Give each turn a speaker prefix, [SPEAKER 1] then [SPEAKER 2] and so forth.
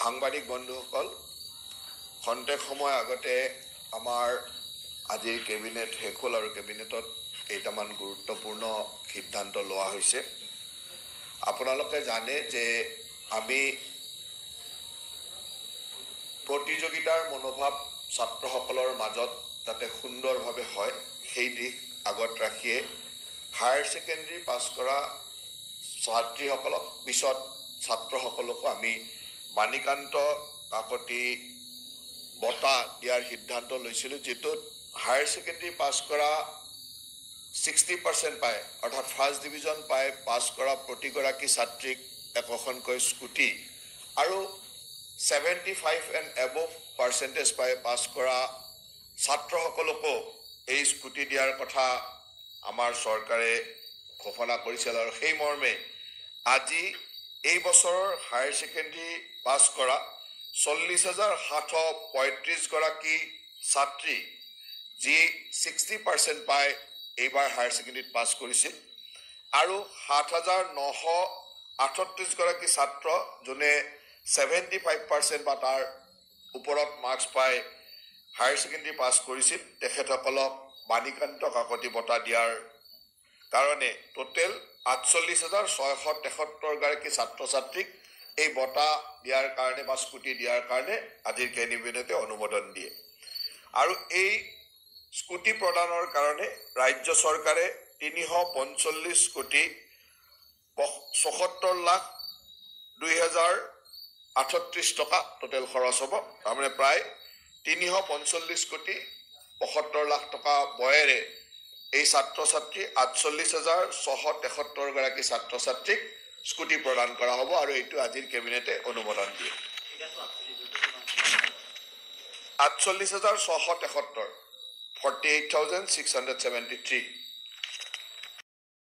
[SPEAKER 1] সাংবাদিক বন্ধুসকল, খন্তেক সময় আগতে আমাৰ আজিৰ কেবিনেট শেষ হ'ল আৰু কেবিনেটত কেইটামান গুৰুত্বপূৰ্ণ সিদ্ধান্ত লোৱা হৈছে। আপোনালোকে জানে যে আমি প্ৰতিযোগিতাৰ মনোভাৱ ছাত্ৰসকলৰ মাজত যাতে সুন্দৰভাৱে হয় সেই দিশ আগত ৰাখিয়ে হায়াৰ ছেকেণ্ডেৰী পাছ কৰা ছাত্ৰীসকলক পিছত ছাত্ৰসকলকো আমি বাণীকান্ত কাকতি বঁটা দিয়াৰ সিদ্ধান্ত লৈছিলোঁ, যিটোত হায়াৰ ছেকেণ্ডেৰী পাছ কৰা 60% পায়, অৰ্থাৎ ফাৰ্ষ্ট ডিভিজন পাই পাছ কৰা প্ৰতিগৰাকী ছাত্ৰীক একোখনকৈ স্কুটি আৰু 75 and above পাৰ্চেণ্টেজ পাই পাছ কৰা ছাত্ৰসকলকো এই স্কুটি দিয়াৰ কথা আমাৰ চৰকাৰে ঘোষণা কৰিছিল। আৰু সেই মৰ্মে আজি এই বছৰৰ হায়াৰ ছেকেণ্ডেৰী পাছ কৰা 40,735 গৰাকী ছাত্ৰী যি 60% পাই এইবাৰ হায়াৰ ছেকেণ্ডেৰীত পাছ কৰিছিল আৰু 7,938 গৰাকী ছাত্ৰ যোনে 75% বা তাৰ ওপৰত মাৰ্কছ পাই হায়াৰ ছেকেণ্ডেৰী পাছ কৰিছিল, তেখেতসকলক বাণীকান্ত কাকতি বঁটা দিয়াৰ কাৰণে টোটেল 48,673 গৰাকী ছাত্ৰ ছাত্ৰীক এই বঁটা দিয়াৰ কাৰণে বা স্কুটি দিয়াৰ কাৰণে আজিৰ কেবিনেটে অনুমোদন দিয়ে। আৰু এই স্কুটি প্ৰদানৰ কাৰণে ৰাজ্য চৰকাৰে 345,74,02,038 টকা টোটেল খৰচ হ'ব। তাৰমানে প্ৰায় 345,75,00,000 টকা বয়েৰে এই ছাত্ৰ ছাত্ৰী 48,673 গৰাকী ছাত্ৰ ছাত্ৰীক স্কুটি প্ৰদান কৰা হ'ব আৰু এইটো আজিৰ কেবিনেটে অনুমোদন দিয়ে। 48,673 48,673